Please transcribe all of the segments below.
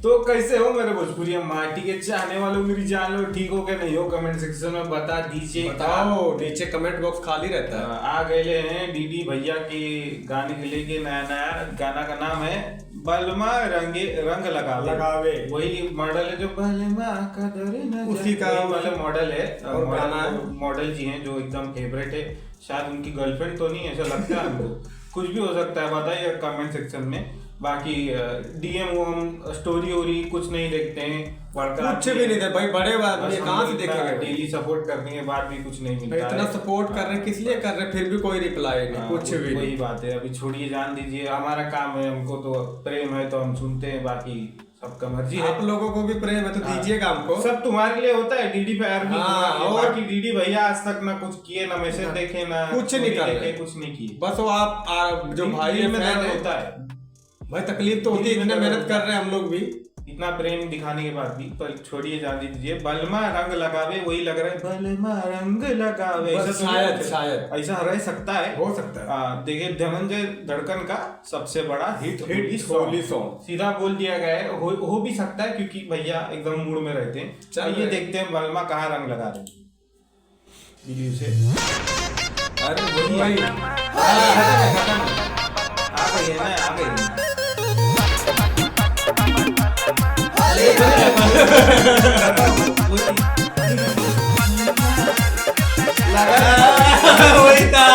तो कैसे हो मेरे भोजपुरी माटी के चाहने वालों, मेरी जान लो, ठीक हो क्या नहीं हो? कमेंट सेक्शन में बता दीजिए। बताओ, नीचे कमेंट बॉक्स खाली रहता है। आ गए हैं डीडी भैया के गाने के लेके नया नया गाना का नाम है बलमा रंग लगावे। वही मॉडल है जो बलमा कदर न उसी का वाला मॉडल है। और गाना मॉडल जी हैं जो एकदम फेवरेट है। शायद उनकी गर्लफ्रेंड तो नहीं, ऐसा लगता है हमको। कुछ भी हो सकता है, बताइए कमेंट सेक्शन में। बाकी डीएम हम स्टोरी वोरी कुछ नहीं देखते हैं, कुछ भी नहीं दे भाई, बड़े बात कहाँ से देखेंगे? डेली सपोर्ट करने के बाद भी कुछ नहीं मिलता। इतना सपोर्ट कर रहे हैं, किस लिए कर रहे हैं? फिर भी कोई रिप्लाई नहीं, कुछ भी। वही बात है, अभी छोड़िए, जान दीजिए, हमारा काम है, हमको तो प्रेम है तो हम सुनते हैं, बाकी सबका मर्जी है। आप लोगों को भी प्रेम है तो दीजिएगा हमको। सब तुम्हारे लिए होता है, डीडी प्यार भी। और बाकी डीडी भैया आज तक ना कुछ किए, ना मैसेज देखे, ना कुछ नहीं करे, कुछ नहीं किए। बस वो आप जो भाई में होता है भाई, तकलीफ तो होती है, इतने मेहनत कर रहे हैं हम लोग भी, इतना प्रेम दिखाने के बाद भी। पर छोड़िए, जान दीजिए, बलमा रंग लगावे, वही लग रहा है बलमा रंग लगावे। शायद ऐसा रह सकता है, हो सकता है। देखिए, धनंजय धड़कन का सबसे बड़ा हिट होली सॉन्ग सीधा बोल दिया गया है। हो भी सकता है क्योंकि भैया एकदम मूड में रहते हैं। चलिए देखते हैं बलमा कहाँ रंग लगा रहे हैं वीडियो से। अरे वही भाई आ गई है ना, आ गई। वही था।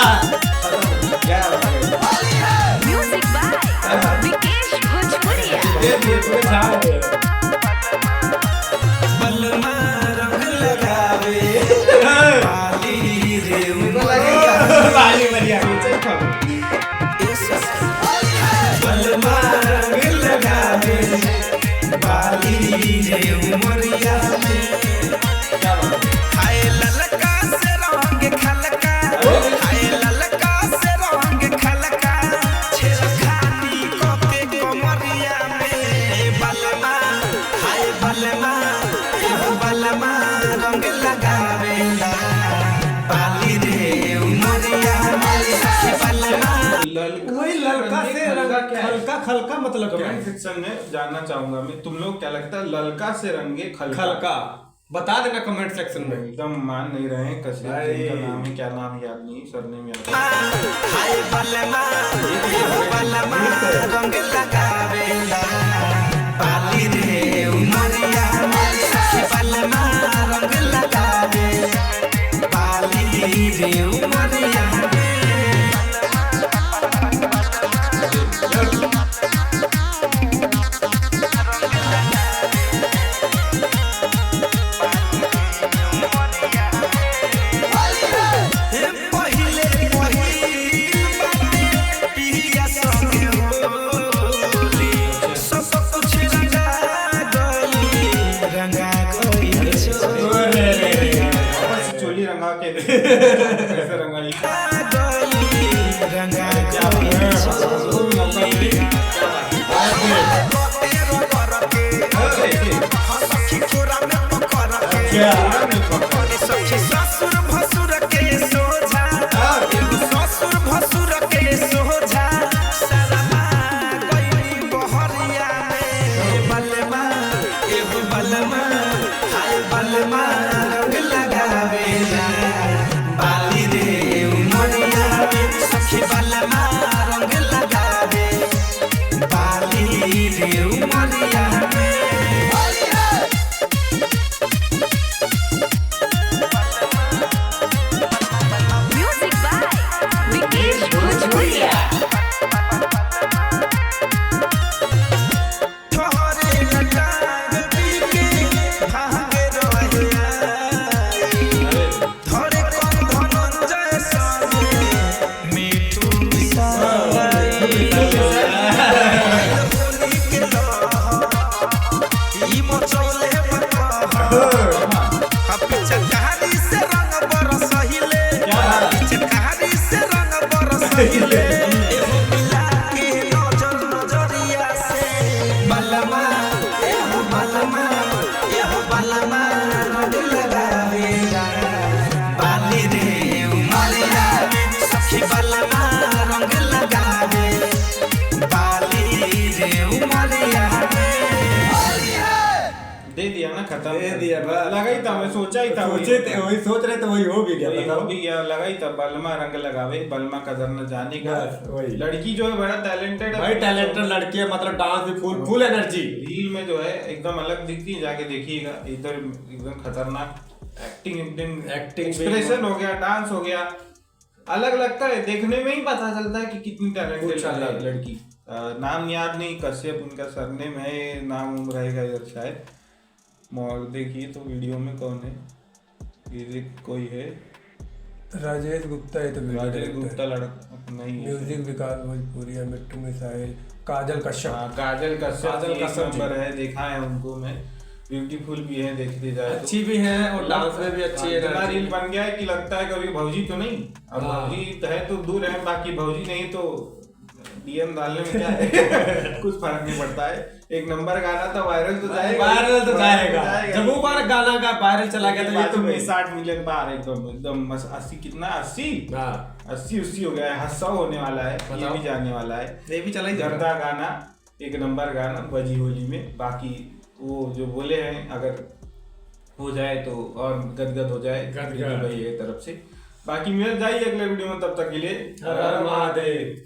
म्यूजिक बाय विकेश भोजपुरिया। बलमा रंग लगावे बाली रे बलमा रंग लगावे बाली रे उमरिया हाय ललका से रंग खलका, हाय ललका से रंग खलका, छेड़खानी कोके कमरिया में बलमा, हाय बलमा, बलमा रंग लगावेला बाली रे उमरिया बलमा। वही ललका से हल्का खलका मतलब क्या कमेंट है? सेक्शन में जानना चाहूंगा मैं, तुम लोग क्या लगता है ललका से रंगे खलका? बता देना कमेंट सेक्शन में। एकदम मान नहीं रहे हैं कैसे, इनका नाम है, क्या नाम याद नहीं, सरनेम याद नहीं। हाय बलमा, बलमा रंग लगावेला बाली रे उमरिया बलमा रंग लगावे बाली रे उमरिया। चोली रंगा के कैसे रंगाई ससुर भसुर के सोझा, ससुर भसुर के सोझा शरमा गइली बहरिया में बलमा, एगो बलमा, हाय बलमा रंग लगावेला बाली रे उमरिया सखी बलमा रंग लगावे बाली रे उमरिया। म्यूजिक बाय विकेश भोजपुरिया। तोहरे लटार पीके भागे रोहिया धरे कम धनंजय संगे मीठू मिसाई होली के ई मचौले पिचकारी से रंग बरसहिले, पिचकारी से रंग बरसहिले एहो मिला के नजर नजरिया से बलमा, एहो बलमा, एहो बलमा रंग लगावेला बाली रे उमरिया सखी बलमा रंग लगावे बाली रे उमरिया। दे दिया ना, खत्म दे दिया बस। लगा ही था, मैं सोचा ही था सोचे थे वही, सोच रहे थे वही हो भी गया, वही बताओ। हो भी गया, लगा ही था। बलमा रंग लगावे, बलमा कदर न जाने का। बस वही। लड़की जो है बड़ा टैलेंटेड है भाई टैलेंटेड लड़की है, मतलब डांस भी फुल एनर्जी। रील में जो है एकदम अलग दिखती है, जाके देखिएगा। इधर एकदम खतरनाक एक्टिंग Acting भी- एक्सप्रेशन हो गया, डांस हो गया, अलग लगता है। देखने में ही पता चलता है कि कितनी टैलेंटेड कुछ अलग। लड़की। नाम याद नहीं, कश्यप उनका सरनेम है, नाम उम रहेगा इधर शायद। देखिए तो वीडियो में कौन है, ये कोई है, राजेश गुप्ता है तो राजेश गुप्ता लड़का नहीं है। म्यूजिक विकास भोजपुरिया, मिट्टू मिसाइल, काजल कश्यप। हाँ, काजल कश्यप काजल एक कश्यप जी। नंबर है, देखा है उनको मैं। ब्यूटीफुल भी है देखते जाए तो। अच्छी भी है और डांस में भी अच्छी है। इतना रील बन गया है कि लगता है कभी भौजी तो नहीं, अब हाँ। भौजी है तो दूर है, बाकी भौजी नहीं तो डीएम डालने में क्या है कुछ फर्क नहीं पड़ता है। एक नंबर गाना था, वायरल तो जाएगा, वायरल तो जाएगा। जब वो बार गाना का वायरल चला गया तो ये तो 60 मिलियन पार एकदम एकदम 80 कितना 80 हाँ 80 हो गया है, 100 होने वाला है, ये बताओ। भी जाने वाला है। ये भी चला ही जाएगा। गर्दा गाना, एक नंबर गाना बजी होली में। बाकी वो जो बोले हैं अगर हो जाए तो और गदगद हो जाए गदगद। भाई ये तरफ से। बाकी मिल जाइए अगले वीडियो में, तब तक के लिए हर हर महादेव।